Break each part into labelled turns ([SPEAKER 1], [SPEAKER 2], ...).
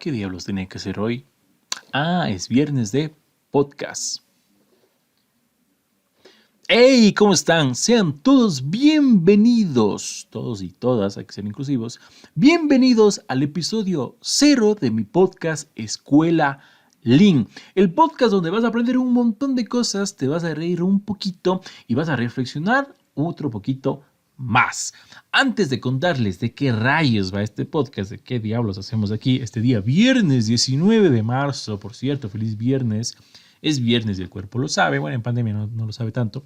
[SPEAKER 1] ¿Qué diablos tenía que hacer hoy? Es viernes de podcast. ¡Hey! ¿Cómo están? Sean todos bienvenidos, todos y todas, hay que ser inclusivos, bienvenidos al episodio 0 de mi podcast Escuela Lean. El podcast donde vas a aprender un montón de cosas, te vas a reír un poquito y vas a reflexionar otro poquito más. Antes de contarles de qué rayos va este podcast, de qué diablos hacemos aquí este día, viernes 19 de marzo, por cierto, feliz viernes. Es viernes y el cuerpo lo sabe. Bueno, en pandemia no lo sabe tanto.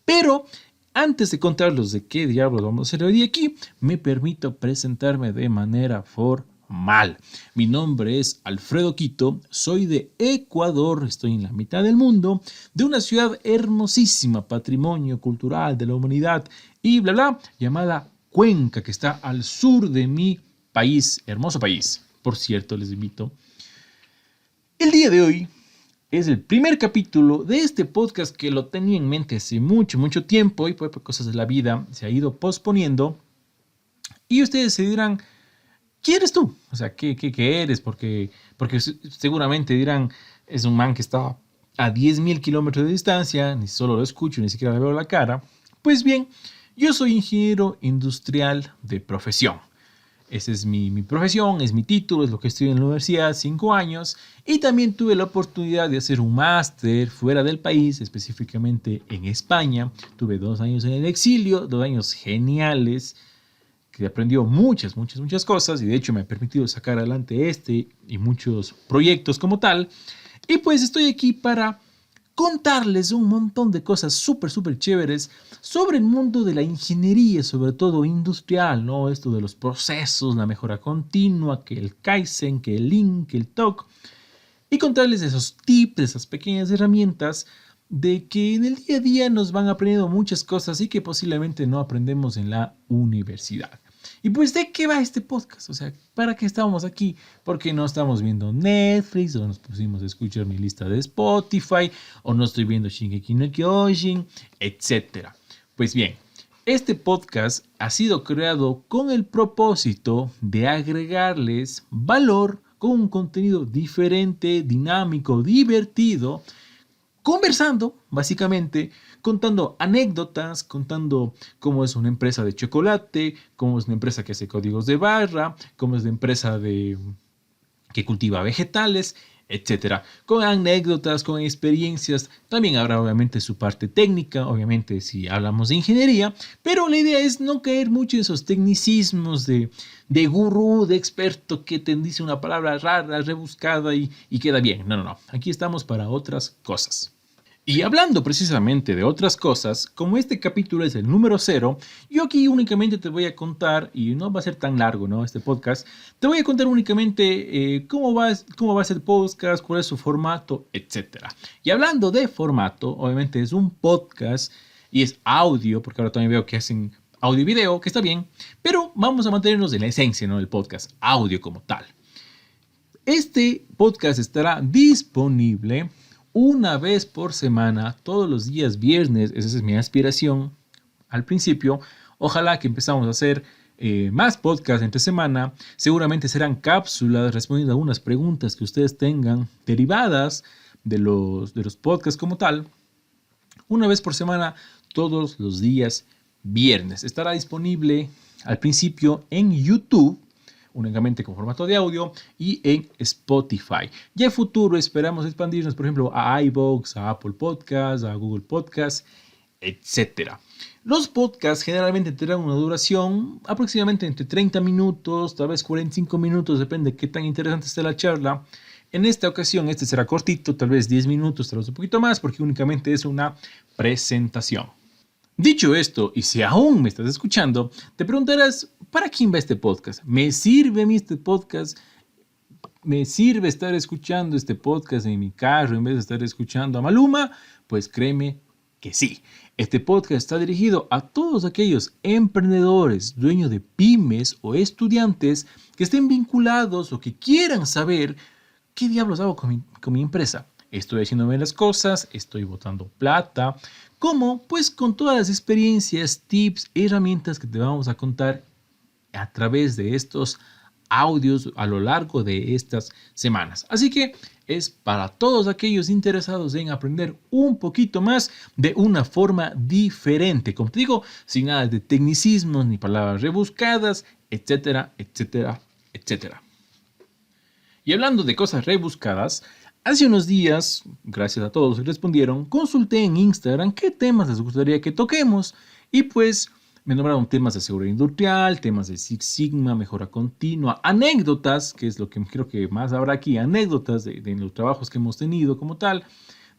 [SPEAKER 1] Pero antes de contarles de qué diablos vamos a hacer hoy aquí, me permito presentarme de manera formal. Mi nombre es Alfredo Quito, soy de Ecuador, estoy en la mitad del mundo, de una ciudad hermosísima, patrimonio cultural de la humanidad y bla bla, llamada Cuenca, que está al sur de mi país, hermoso país. Por cierto, les invito. El día de hoy es el primer capítulo de este podcast que lo tenía en mente hace mucho tiempo y por cosas de la vida se ha ido posponiendo. Y ustedes se dirán, ¿quién eres tú? O sea, ¿qué eres? Porque seguramente dirán, es un man que está a 10.000 kilómetros de distancia, ni solo lo escucho, ni siquiera le veo la cara. Pues bien, yo soy ingeniero industrial de profesión. Esa es mi profesión, es mi título, es lo que estudié en la universidad, 5 años. Y también tuve la oportunidad de hacer un máster fuera del país, específicamente en España. Tuve 2 años en el exilio, 2 años geniales, que aprendió muchas cosas y de hecho me ha permitido sacar adelante este y muchos proyectos como tal. Y pues estoy aquí para contarles un montón de cosas súper chéveres sobre el mundo de la ingeniería, sobre todo industrial, ¿no? Esto de los procesos, la mejora continua, que el Kaizen, que el Lean, que el TOC, y contarles esos tips, esas pequeñas herramientas de que en el día a día nos van aprendiendo muchas cosas y que posiblemente no aprendemos en la universidad. Y pues, ¿de qué va este podcast? O sea, ¿para qué estamos aquí? Porque no estamos viendo Netflix, o nos pusimos a escuchar mi lista de Spotify, o no estoy viendo Shingeki no Kyojin, etc. Pues bien, este podcast ha sido creado con el propósito de agregarles valor con un contenido diferente, dinámico, divertido, conversando, básicamente, contando anécdotas, contando cómo es una empresa de chocolate, cómo es una empresa que hace códigos de barra, cómo es una empresa que cultiva vegetales, etcétera. Con anécdotas, con experiencias. También habrá obviamente su parte técnica, obviamente si hablamos de ingeniería, pero la idea es no caer mucho en esos tecnicismos de gurú, de experto que te dice una palabra rara, rebuscada y queda bien. No. Aquí estamos para otras cosas. Y hablando precisamente de otras cosas, como este capítulo es el número 0, yo aquí únicamente te voy a contar, y no va a ser tan largo, ¿no? Este podcast, te voy a contar únicamente cómo va a ser el podcast, cuál es su formato, etc. Y hablando de formato, obviamente es un podcast y es audio, porque ahora también veo que hacen audio y video, que está bien, pero vamos a mantenernos en la esencia, ¿no? Del podcast, audio como tal. Este podcast estará disponible una vez por semana, todos los días viernes. Esa es mi aspiración al principio. Ojalá que empezamos a hacer más podcasts entre semana. Seguramente serán cápsulas respondiendo a algunas preguntas que ustedes tengan derivadas de los podcasts como tal. Una vez por semana, todos los días viernes. Estará disponible al principio en YouTube, únicamente con formato de audio, y en Spotify. Ya en futuro esperamos expandirnos, por ejemplo, a iVoox, a Apple Podcasts, a Google Podcasts, etc. Los podcasts generalmente tendrán una duración aproximadamente entre 30 minutos, tal vez 45 minutos, depende de qué tan interesante esté la charla. En esta ocasión este será cortito, tal vez 10 minutos, tal vez un poquito más, porque únicamente es una presentación. Dicho esto, y si aún me estás escuchando, te preguntarás, ¿para quién va este podcast? ¿Me sirve a mí este podcast? ¿Me sirve estar escuchando este podcast en mi carro en vez de estar escuchando a Maluma? Pues créeme que sí. Este podcast está dirigido a todos aquellos emprendedores, dueños de pymes o estudiantes que estén vinculados o que quieran saber qué diablos hago con mi empresa. Estoy haciéndome las cosas, estoy botando plata. ¿Cómo? Pues con todas las experiencias, tips, herramientas que te vamos a contar a través de estos audios a lo largo de estas semanas. Así que es para todos aquellos interesados en aprender un poquito más de una forma diferente. Como te digo, sin nada de tecnicismos ni palabras rebuscadas, etcétera, etcétera, etcétera. Y hablando de cosas rebuscadas, hace unos días, gracias a todos los que respondieron, consulté en Instagram qué temas les gustaría que toquemos y pues me nombraron temas de seguridad industrial, temas de Six Sigma, mejora continua, anécdotas, que es lo que creo que más habrá aquí, anécdotas de los trabajos que hemos tenido como tal.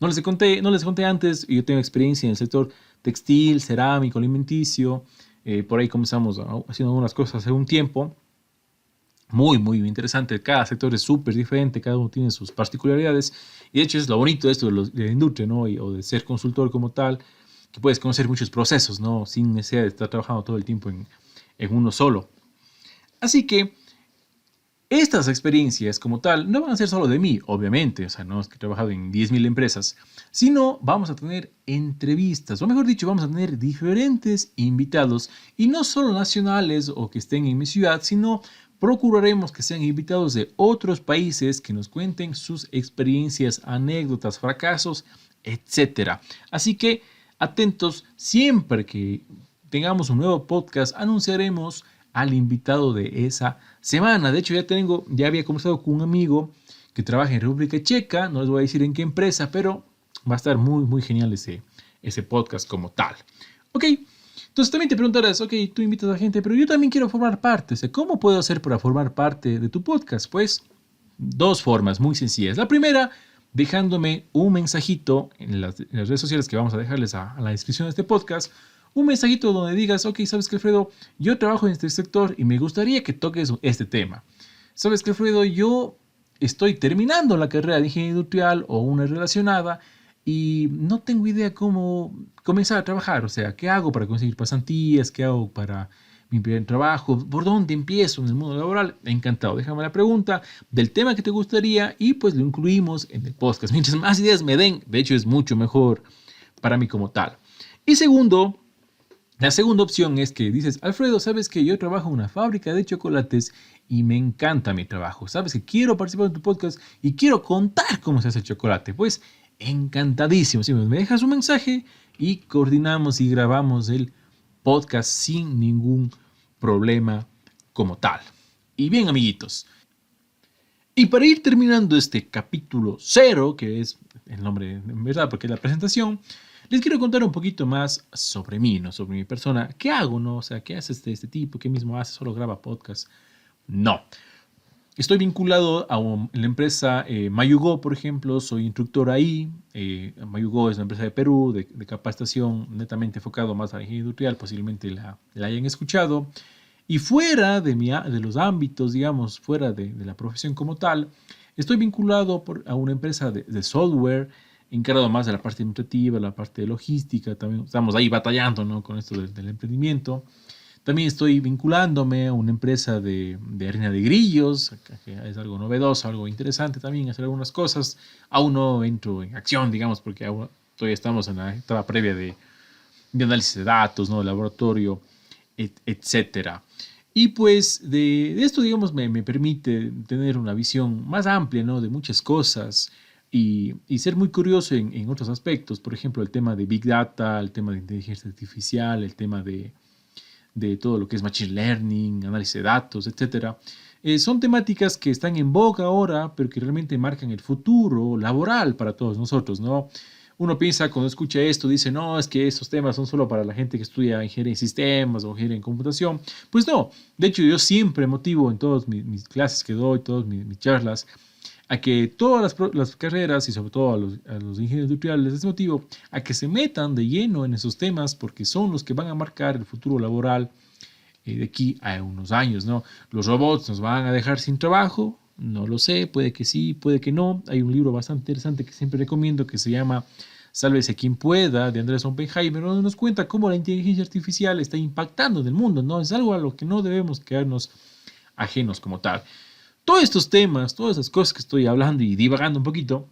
[SPEAKER 1] No les conté antes, yo tengo experiencia en el sector textil, cerámico, alimenticio, por ahí comenzamos haciendo algunas cosas hace un tiempo. Muy, muy interesante. Cada sector es súper diferente, cada uno tiene sus particularidades. Y de hecho es lo bonito de esto de la industria, ¿no? O de ser consultor como tal, que puedes conocer muchos procesos, ¿no? Sin necesidad de estar trabajando todo el tiempo en uno solo. Así que estas experiencias como tal no van a ser solo de mí, obviamente. O sea, no es que he trabajado en 10.000 empresas, sino vamos a tener entrevistas, o mejor dicho, vamos a tener diferentes invitados, y no solo nacionales o que estén en mi ciudad, sino procuraremos que sean invitados de otros países que nos cuenten sus experiencias, anécdotas, fracasos, etc. Así que atentos, siempre que tengamos un nuevo podcast, anunciaremos al invitado de esa semana. De hecho, ya había conversado con un amigo que trabaja en República Checa, no les voy a decir en qué empresa, pero va a estar muy, muy genial ese podcast como tal. Ok. Entonces también te preguntarás, ok, tú invitas a gente, pero yo también quiero formar parte. O sea, ¿cómo puedo hacer para formar parte de tu podcast? Pues dos formas muy sencillas. La primera, dejándome un mensajito en las redes sociales que vamos a dejarles a la descripción de este podcast. Un mensajito donde digas, ok, sabes que Alfredo, yo trabajo en este sector y me gustaría que toques este tema. Sabes que Alfredo, yo estoy terminando la carrera de ingeniería industrial o una relacionada y no tengo idea cómo comenzar a trabajar. O sea, ¿qué hago para conseguir pasantías? ¿Qué hago para mi primer trabajo? ¿Por dónde empiezo en el mundo laboral? Encantado. Déjame la pregunta del tema que te gustaría y pues lo incluimos en el podcast. Mientras más ideas me den, de hecho es mucho mejor para mí como tal. Y segundo, la segunda opción es que dices, Alfredo, sabes que yo trabajo en una fábrica de chocolates y me encanta mi trabajo. Sabes que quiero participar en tu podcast y quiero contar cómo se hace el chocolate. Pues encantadísimo. Si me dejas un mensaje y coordinamos y grabamos el podcast sin ningún problema como tal. Y bien, amiguitos. Y para ir terminando este capítulo 0, que es el nombre en verdad porque es la presentación, les quiero contar un poquito más sobre mí, ¿no? Sobre mi persona. ¿Qué hago, no? O sea, ¿qué hace este tipo? ¿Qué mismo hace? ¿Solo graba podcast? No. Estoy vinculado a la empresa Mayugó, por ejemplo, soy instructor ahí. Mayugó es una empresa de Perú de capacitación netamente enfocado más a la ingeniería industrial, posiblemente la hayan escuchado. Y fuera de los ámbitos, digamos, fuera de la profesión como tal, estoy vinculado a una empresa de software, encargado más de la parte administrativa, la parte de logística. También estamos ahí batallando, ¿no? Con esto del emprendimiento. También estoy vinculándome a una empresa de harina de grillos, que es algo novedoso, algo interesante también, hacer algunas cosas. Aún no entro en acción, digamos, porque aún todavía estamos en la etapa previa de análisis de datos, ¿no? De laboratorio, etcétera. Y pues de esto, digamos, me permite tener una visión más amplia, ¿no? De muchas cosas y ser muy curioso en otros aspectos. Por ejemplo, el tema de Big Data, el tema de inteligencia artificial, el tema de todo lo que es Machine Learning, análisis de datos, etc. Son temáticas que están en boga ahora, pero que realmente marcan el futuro laboral para todos nosotros, ¿no? Uno piensa cuando escucha esto, dice, no, es que esos temas son solo para la gente que estudia ingeniería en sistemas o ingeniería en computación. Pues no, de hecho yo siempre motivo en todas mis clases que doy, todas mis charlas, a que todas las carreras y sobre todo a los ingenieros industriales les motivo a que se metan de lleno en esos temas porque son los que van a marcar el futuro laboral de aquí a unos años, ¿no? Los robots nos van a dejar sin trabajo, no lo sé, puede que sí, puede que no. Hay un libro bastante interesante que siempre recomiendo que se llama Sálvese quien pueda, de Andrés Oppenheimer, donde nos cuenta cómo la inteligencia artificial está impactando en el mundo, ¿no? Es algo a lo que no debemos quedarnos ajenos como tal. Todos estos temas, todas esas cosas que estoy hablando y divagando un poquito,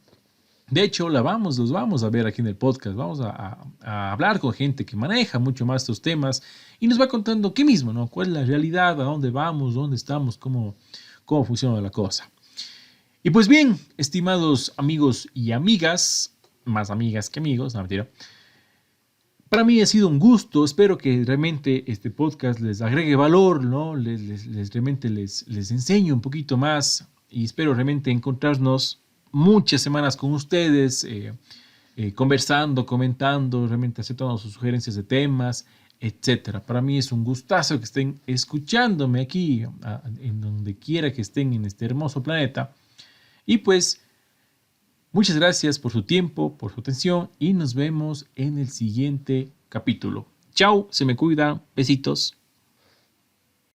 [SPEAKER 1] de hecho, los vamos a ver aquí en el podcast. Vamos a hablar con gente que maneja mucho más estos temas y nos va contando qué mismo, ¿no? ¿Cuál es la realidad? ¿A dónde vamos? ¿Dónde estamos? ¿Cómo cómo funciona la cosa. Y pues bien, estimados amigos y amigas, más amigas que amigos, no mentira. Para mí ha sido un gusto, espero que realmente este podcast les agregue valor, ¿no? Realmente les enseñe un poquito más y espero realmente encontrarnos muchas semanas con ustedes, conversando, comentando, realmente aceptando sus sugerencias de temas, etcétera. Para mí es un gustazo que estén escuchándome aquí, en donde quiera que estén en este hermoso planeta. Y pues, muchas gracias por su tiempo, por su atención y nos vemos en el siguiente capítulo. Chao, se me cuidan, besitos.